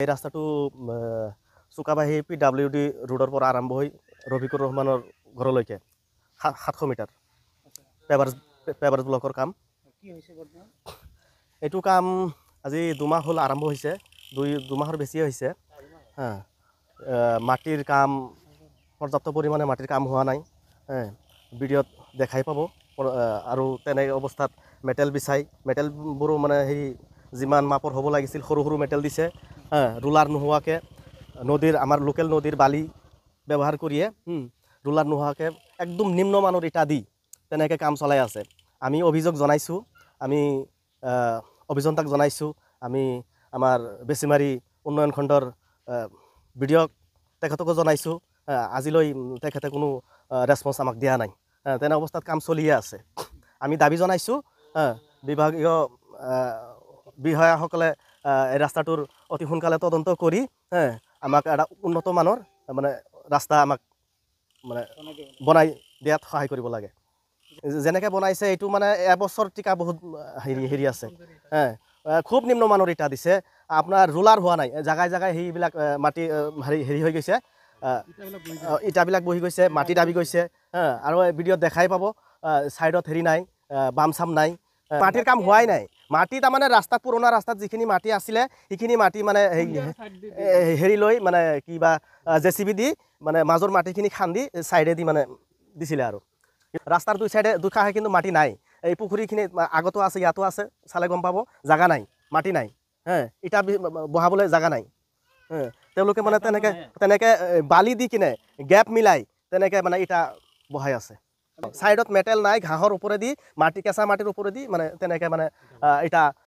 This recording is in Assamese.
এই ৰাস্তাটো চুকাবাহী PWD ৰোডৰ পৰা আৰম্ভ হৈ ৰফিকুৰ ৰহমানৰ ঘৰলৈকে 700 মিটাৰ পেভাৰ্ছ ব্লকৰ কাম। এইটো কাম আজি 2 মাহ হ'ল আৰম্ভ হৈছে, 2 মাহৰ বেছিয়ে হৈছে। মাটিৰ কাম পৰ্যাপ্ত পৰিমাণে মাটিৰ কাম হোৱা নাই, ভিডিঅ'ত দেখাই পাব। আৰু তেনে অৱস্থাত মেটেল বিছাই মেটেলবোৰো মানে সেই যিমান মাপৰ হ'ব লাগিছিল সৰু সৰু মেটেল দিছে, ৰুলাৰ নোহোৱাকৈ নদীৰ আমাৰ লোকেল নদীৰ বালি ব্যৱহাৰ কৰিয়ে ৰুলাৰ নোহোৱাকৈ একদম নিম্নমানৰ ইটা দি তেনেকৈ কাম চলাই আছে। আমি অভিযোগ জনাইছোঁ, আমি অভিযন্তাক জনাইছোঁ, আমি আমাৰ বেচিমাৰী উন্নয়ন খণ্ডৰ বিডিঅ'ক তেখেতকো জনাইছোঁ। আজিলৈ তেখেতে কোনো ৰেছপন্স আমাক দিয়া নাই। তেনে অৱস্থাত কাম চলিয়ে আছে। আমি দাবী জনাইছোঁ বিভাগীয় বিষয়াসকলে এই ৰাস্তাটোৰ অতি সোনকালে তদন্ত কৰি আমাক এটা উন্নত মানৰ মানে ৰাস্তা আমাক মানে বনাই দিয়াত সহায় কৰিব লাগে। যেনেকৈ বনাইছে এইটো মানে এবছৰ টিকা বহুত হেৰি আছে, খুব নিম্নমানৰ ইটা দিছে। আপোনাৰ ৰুলাৰ হোৱা নাই, জাগাই জাগাই সেইবিলাক মাটি হেৰি হৈ গৈছে, ইটাবিলাক বহি গৈছে, মাটি দাবি গৈছে। আৰু ভিডিঅ'ত দেখাই পাব ছাইডত হেৰি নাই, বাম চাম নাই, মাটিৰ কাম হোৱাই নাই। মাটি তাৰমানে ৰাস্তাত পুৰণা ৰাস্তাত যিখিনি মাটি আছিলে সেইখিনি মাটি মানে হেৰি লৈ মানে কিবা JCB দি মানে মাজৰ মাটিখিনি খান্দি ছাইডেদি মানে দিছিলে। আৰু ৰাস্তাৰ দুই কাষে কিন্তু মাটি নাই। এই পুখুৰীখিনি আগতো আছে, ইয়াতো আছে, চালে গম পাব জাগা নাই, মাটি নাই, ইটা বহাবলৈ জাগা নাই। তেওঁলোকে মানে তেনেকৈ বালি দি কিনে গেপ মিলাই তেনেকৈ মানে ইটা বহাই আছে। ছাইডত মেটেল নাই, ঘাঁহৰ ওপৰেদি মাটি, কেঁচা মাটিৰ ওপৰেদি মানে তেনেকৈ মানে ইটা